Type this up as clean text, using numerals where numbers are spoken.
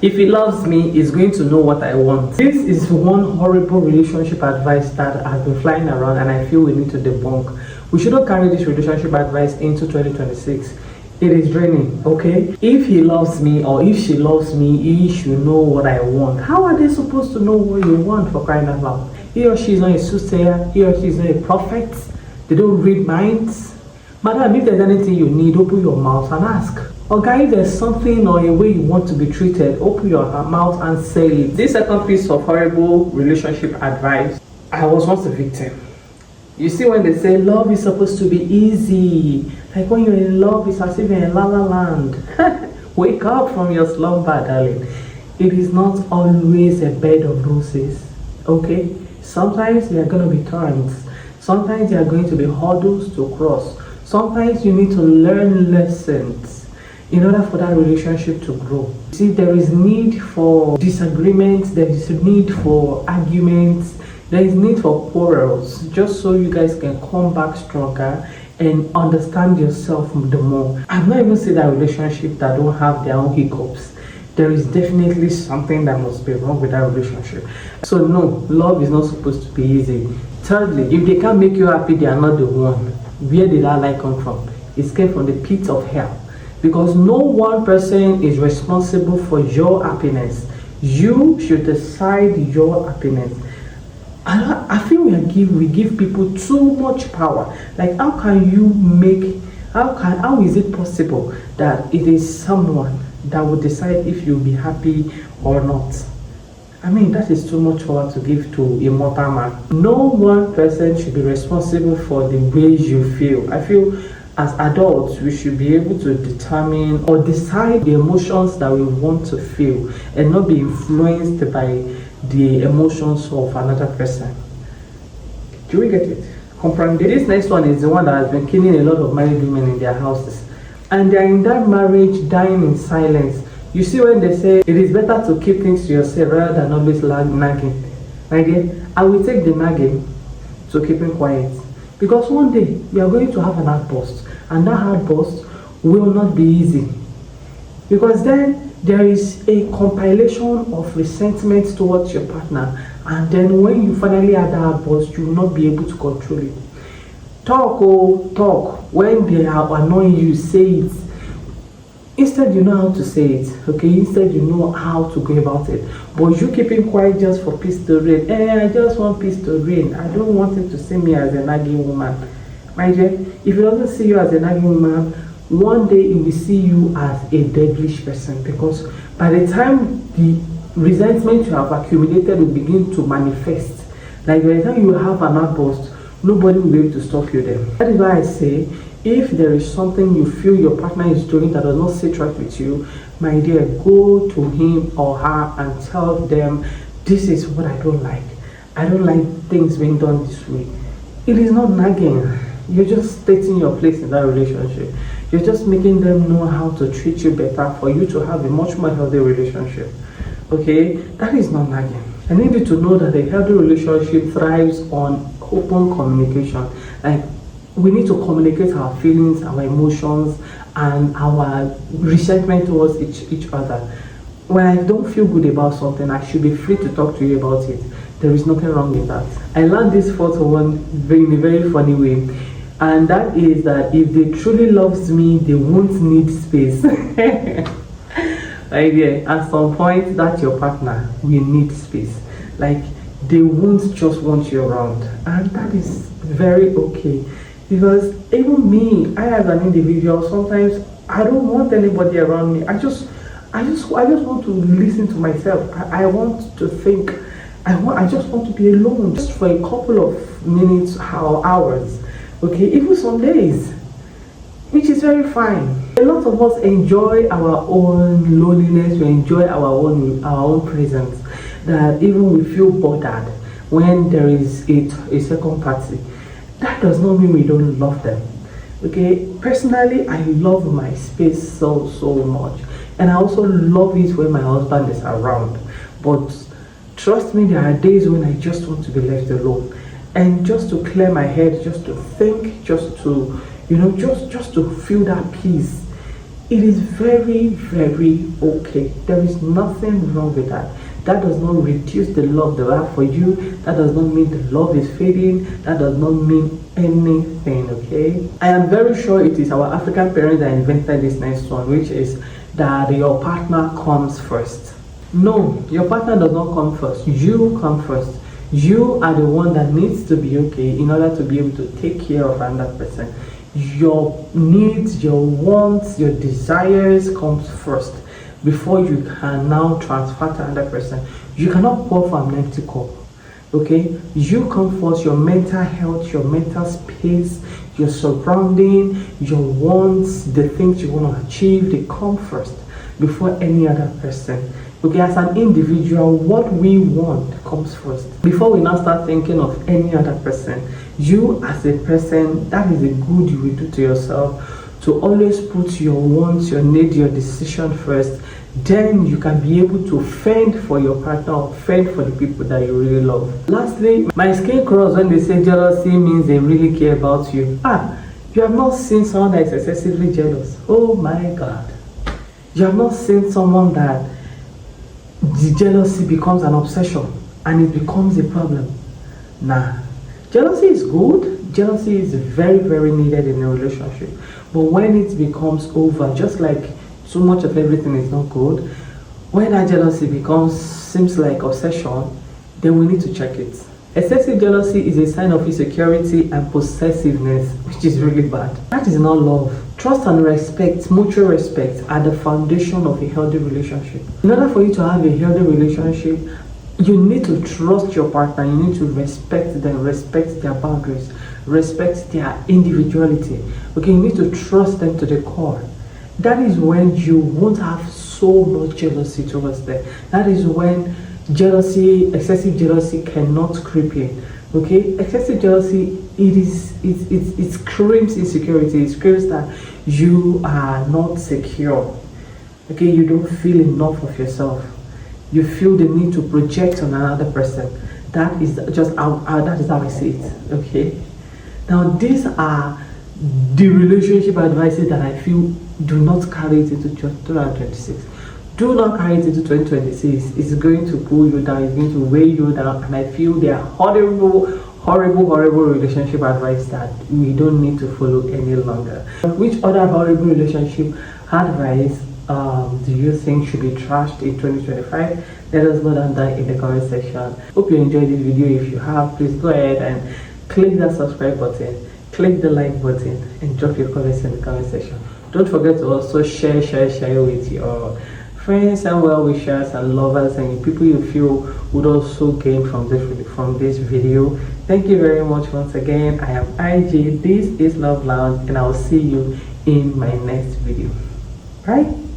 If he loves me, he's going to know what I want. This is one horrible relationship advice that has been flying around, and I feel we need to debunk. We shouldn't carry this relationship advice into 2026. It is draining, okay? If he loves me or if she loves me, he should know what I want. How are they supposed to know what you want, for crying out loud? He or she is not a soothsayer. He or she is not a prophet. They don't read minds. Madam, if there's anything you need, open your mouth and ask. Okay, if there's something or a way you want to be treated, open your mouth and say it. This second piece of horrible relationship advice, I was once a victim. You see, when they say love is supposed to be easy, like when you're in love, it's as if you're in la la land. Wake up from your slumber, darling. It is not always a bed of roses, okay? Sometimes there are going to be thorns. Sometimes there are going to be hurdles to cross. Sometimes you need to learn lessons in order for that relationship to grow. See, there is need for disagreements, there is need for arguments, there is need for quarrels, just so you guys can come back stronger and understand yourself the more. I've not even seen that relationship that don't have their own hiccups. There is definitely something that must be wrong with that relationship. So no, love is not supposed to be easy. Thirdly, if they can't make you happy, they are not the one. Where did that light come from? It came from the pit of hell. Because no one person is responsible for your happiness. You should decide your happiness. I feel we give people too much power. Like, how is it possible that it is someone that will decide if you'll be happy or not? I mean, that is too much power to give to a mortal man. No one person should be responsible for the ways you feel. I feel as adults, we should be able to determine or decide the emotions that we want to feel and not be influenced by the emotions of another person. Do we get it? Comprende? This next one is the one that has been killing a lot of married women in their houses. And they're in that marriage dying in silence. You see, when they say it is better to keep things to yourself rather than always nagging. My dear, I will take the nagging to keeping quiet. Because one day we are going to have an outburst, and that outburst will not be easy. Because then there is a compilation of resentment towards your partner, and then when you finally have that outburst, you will not be able to control it. Talk. When they are annoying you, say it. Instead, you know how to say it, okay? Instead, you know how to go about it. But you keeping quiet just for peace to reign. I just want peace to reign. I don't want him to see me as a nagging woman. My dear, if he doesn't see you as a nagging woman, one day he will see you as a devilish person. Because by the time the resentment you have accumulated will begin to manifest, like by the time you have an outburst, nobody will be able to stop you then. That is why I say, if there is something you feel your partner is doing that does not sit right with you, my dear, go to him or her and tell them, this is what I don't like. I don't like things being done this way. It is not nagging. You're just stating your place in that relationship. You're just making them know how to treat you better for you to have a much more healthy relationship. Okay? That is not nagging. I need you to know that a healthy relationship thrives on open communication. Like, we need to communicate our feelings, our emotions, and our resentment towards each other. When I don't feel good about something, I should be free to talk to you about it. There is nothing wrong with that. I learned this fourth one in a very funny way. And that is that if they truly loves me, they won't need space. Like, yeah, at some point, that your partner will need space. Like, they won't just want you around. And that is very okay. Because even me, I as an individual, sometimes I don't want anybody around me. I just want to listen to myself. I want to think. I just want to be alone just for a couple of minutes or hours. Okay, even some days, which is very fine. A lot of us enjoy our own loneliness. We enjoy our own presence. That even we feel bothered when there is a second party. That does not mean we don't love them. Okay, personally, I love my space so much, and I also love it when my husband is around. But trust me, there are days when I just want to be left alone, and just to clear my head, just to think, just to just to feel that peace. It is very, very okay. There is nothing wrong with that. That does not reduce the love they have for you. That does not mean the love is fading. That does not mean anything, okay? I am very sure it is our African parents that invented this next one, which is that your partner comes first. No, your partner does not come first. You come first. You are the one that needs to be okay in order to be able to take care of another person. Your needs, your wants, your desires comes first before you can now transfer to another person. You cannot pour from an empty cup. Okay, you come first. Your mental health, your mental space, your surrounding, your wants, the things you want to achieve, they come first before any other person. Okay, as an individual, what we want comes first before we now start thinking of any other person. You as a person, that is a good you will do to yourself, to always put your wants, your need, your decision first. Then you can be able to fend for your partner or fend for the people that you really love. Lastly, my skin crawls when they say jealousy means they really care about you. You have not seen someone that is excessively jealous. Oh my God. You have not seen someone that the jealousy becomes an obsession and it becomes a problem. Nah. Jealousy is good. Jealousy is very, very needed in a relationship. But when it becomes over, just like so much of everything is not good, when that jealousy seems like obsession, then we need to check it. Excessive jealousy is a sign of insecurity and possessiveness, which is really bad. That is not love. Trust and respect, mutual respect, are the foundation of a healthy relationship. In order for you to have a healthy relationship, you need to trust your partner. You need to respect them, respect their boundaries, respect their individuality. Okay, you need to trust them to the core. That is when you won't have so much jealousy towards them. That is when excessive jealousy cannot creep in. Okay, excessive jealousy, it screams insecurity. It screams that you are not secure. Okay, you don't feel enough of yourself. You feel the need to project on another person. That is just how I see it. Okay. Now these are the relationship advices that I feel do not carry it into 2026. Do not carry it into 2026. It's going to pull you down. It's going to weigh you down. And I feel they are horrible relationship advice that we don't need to follow any longer. Which other horrible relationship advice do you think should be trashed in 2025? Let us know down there in the comment section. Hope you enjoyed this video. If you have, please go ahead and click that subscribe button, click the like button, and drop your comments in the comment section. Don't forget to also share with your friends and well-wishers and lovers and people you feel would also gain from this video. Thank you very much once again. I am IG. This is Love Lounge, and I will see you in my next video. Bye.